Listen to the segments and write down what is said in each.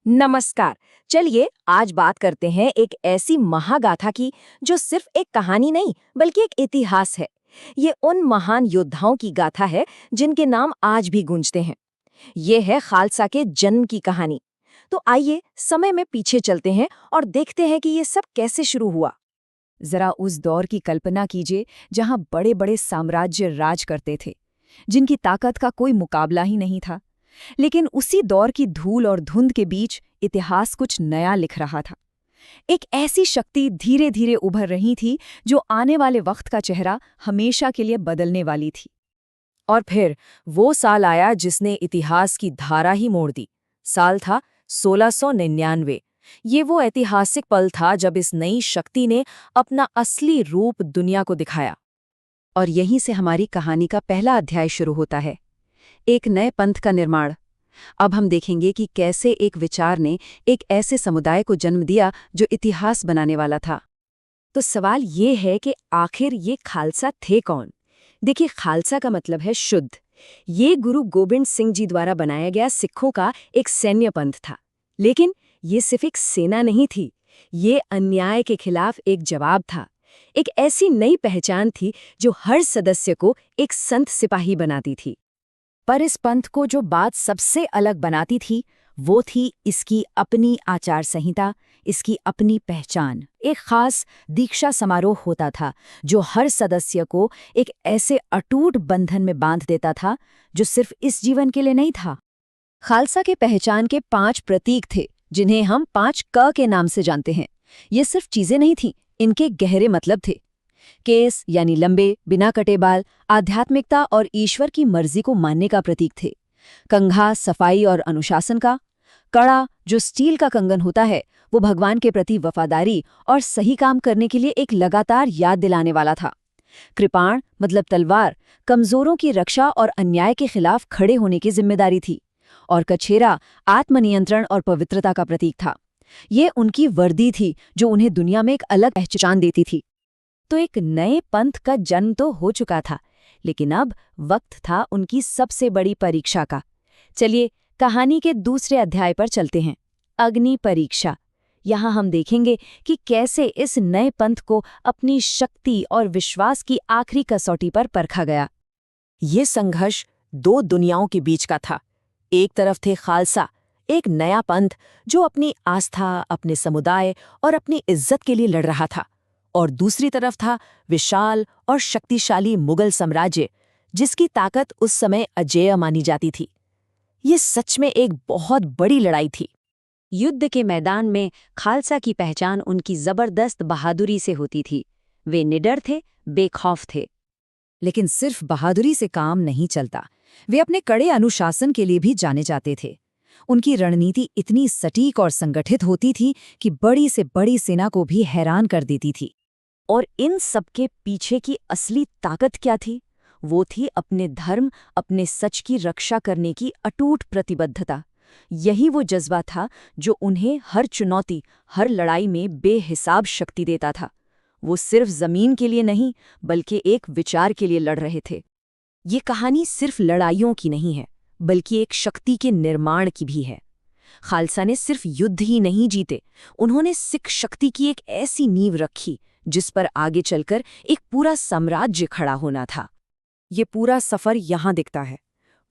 नमस्कार। चलिए आज बात करते हैं एक ऐसी महागाथा की जो सिर्फ एक कहानी नहीं बल्कि एक इतिहास है। ये उन महान योद्धाओं की गाथा है जिनके नाम आज भी गूंजते हैं। ये है खालसा के जन्म की कहानी। तो आइए समय में पीछे चलते हैं और देखते हैं कि ये सब कैसे शुरू हुआ। जरा उस दौर की कल्पना कीजिए जहां बड़े बड़े साम्राज्य राज करते थे, जिनकी ताकत का कोई मुकाबला ही नहीं था। लेकिन उसी दौर की धूल और धुंध के बीच इतिहास कुछ नया लिख रहा था। एक ऐसी शक्ति धीरे धीरे उभर रही थी जो आने वाले वक्त का चेहरा हमेशा के लिए बदलने वाली थी। और फिर वो साल आया जिसने इतिहास की धारा ही मोड़ दी। साल था 1699। ये वो ऐतिहासिक पल था जब इस नई शक्ति ने अपना असली रूप दुनिया को दिखाया। और यहीं से हमारी कहानी का पहला अध्याय शुरू होता है, एक नए पंथ का निर्माण। अब हम देखेंगे कि कैसे एक विचार ने एक ऐसे समुदाय को जन्म दिया जो इतिहास बनाने वाला था। तो सवाल ये है कि आखिर ये खालसा थे कौन? देखिए, खालसा का मतलब है शुद्ध। ये गुरु गोबिंद सिंह जी द्वारा बनाया गया सिखों का एक सैन्य पंथ था। लेकिन ये सिर्फ एक सेना नहीं थी, ये अन्याय के खिलाफ एक जवाब था। एक ऐसी नई पहचान थी जो हर सदस्य को एक संत सिपाही बनाती थी। पर इस पंथ को जो बात सबसे अलग बनाती थी वो थी इसकी अपनी आचार संहिता, इसकी अपनी पहचान। एक खास दीक्षा समारोह होता था जो हर सदस्य को एक ऐसे अटूट बंधन में बांध देता था जो सिर्फ इस जीवन के लिए नहीं था। खालसा के पहचान के 5 प्रतीक थे जिन्हें हम 5 क के नाम से जानते हैं। ये सिर्फ चीजें नहीं थीं, इनके गहरे मतलब थे। केस यानी लंबे बिना कटे बाल आध्यात्मिकता और ईश्वर की मर्जी को मानने का प्रतीक थे। कंघा सफाई और अनुशासन का। कड़ा जो स्टील का कंगन होता है वो भगवान के प्रति वफादारी और सही काम करने के लिए एक लगातार याद दिलाने वाला था। कृपाण मतलब तलवार कमजोरों की रक्षा और अन्याय के खिलाफ खड़े होने की जिम्मेदारी थी। और कछेरा आत्मनियंत्रण और पवित्रता का प्रतीक था। ये उनकी वर्दी थी जो उन्हें दुनिया में एक अलग पहचान देती थी। तो एक नए पंथ का जन्म तो हो चुका था, लेकिन अब वक्त था उनकी सबसे बड़ी परीक्षा का। चलिए कहानी के दूसरे अध्याय पर चलते हैं, अग्नि परीक्षा। यहाँ हम देखेंगे कि कैसे इस नए पंथ को अपनी शक्ति और विश्वास की आखिरी कसौटी पर परखा गया। ये संघर्ष 2 दुनियाओं के बीच का था। एक तरफ थे खालसा, एक नया पंथ जो अपनी आस्था, अपने समुदाय और अपनी इज्जत के लिए लड़ रहा था। और दूसरी तरफ था विशाल और शक्तिशाली मुगल साम्राज्य, जिसकी ताकत उस समय अजेय मानी जाती थी। ये सच में एक बहुत बड़ी लड़ाई थी। युद्ध के मैदान में खालसा की पहचान उनकी जबरदस्त बहादुरी से होती थी। वे निडर थे, बेखौफ थे। लेकिन सिर्फ बहादुरी से काम नहीं चलता, वे अपने कड़े अनुशासन के लिए भी जाने जाते थे। उनकी रणनीति इतनी सटीक और संगठित होती थी कि बड़ी से बड़ी सेना को भी हैरान कर देती थी। और इन सबके पीछे की असली ताकत क्या थी? वो थी अपने धर्म, अपने सच की रक्षा करने की अटूट प्रतिबद्धता। यही वो जज्बा था जो उन्हें हर चुनौती, हर लड़ाई में बेहिसाब शक्ति देता था। वो सिर्फ जमीन के लिए नहीं बल्कि एक विचार के लिए लड़ रहे थे। ये कहानी सिर्फ लड़ाइयों की नहीं है बल्कि एक शक्ति के निर्माण की भी है। खालसा ने सिर्फ युद्ध ही नहीं जीते, उन्होंने सिख शक्ति की एक ऐसी नींव रखी जिस पर आगे चलकर एक पूरा साम्राज्य खड़ा होना था। ये पूरा सफर यहाँ दिखता है।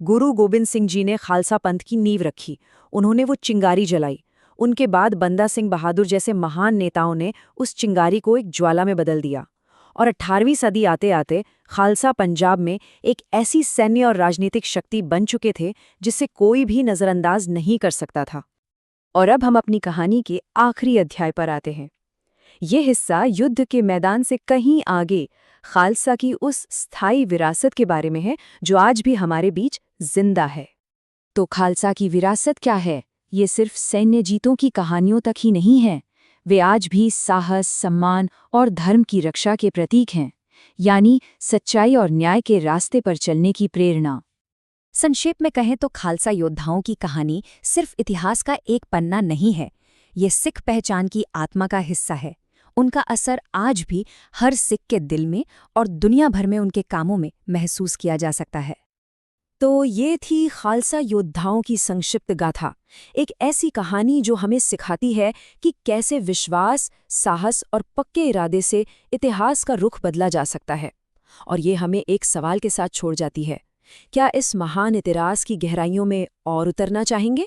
गुरु गोबिंद सिंह जी ने खालसा पंथ की नींव रखी, उन्होंने वो चिंगारी जलाई। उनके बाद बंदा सिंह बहादुर जैसे महान नेताओं ने उस चिंगारी को एक ज्वाला में बदल दिया। और 18वीं सदी आते आते खालसा पंजाब में एक ऐसी सैन्य और राजनीतिक शक्ति बन चुके थे जिसे कोई भी नज़रअंदाज नहीं कर सकता था। और अब हम अपनी कहानी के आखिरी अध्याय पर आते हैं। ये हिस्सा युद्ध के मैदान से कहीं आगे खालसा की उस स्थायी विरासत के बारे में है जो आज भी हमारे बीच जिंदा है। तो खालसा की विरासत क्या है? ये सिर्फ सैन्य जीतों की कहानियों तक ही नहीं है, वे आज भी साहस, सम्मान और धर्म की रक्षा के प्रतीक हैं, यानी सच्चाई और न्याय के रास्ते पर चलने की प्रेरणा। संक्षेप में कहें तो खालसा योद्धाओं की कहानी सिर्फ इतिहास का एक पन्ना नहीं है, ये सिख पहचान की आत्मा का हिस्सा है। उनका असर आज भी हर सिख के दिल में और दुनिया भर में उनके कामों में महसूस किया जा सकता है। तो ये थी खालसा योद्धाओं की संक्षिप्त गाथा, एक ऐसी कहानी जो हमें सिखाती है कि कैसे विश्वास, साहस और पक्के इरादे से इतिहास का रुख बदला जा सकता है। और ये हमें एक सवाल के साथ छोड़ जाती है, क्या इस महान इतिहास की गहराइयों में और उतरना चाहेंगे?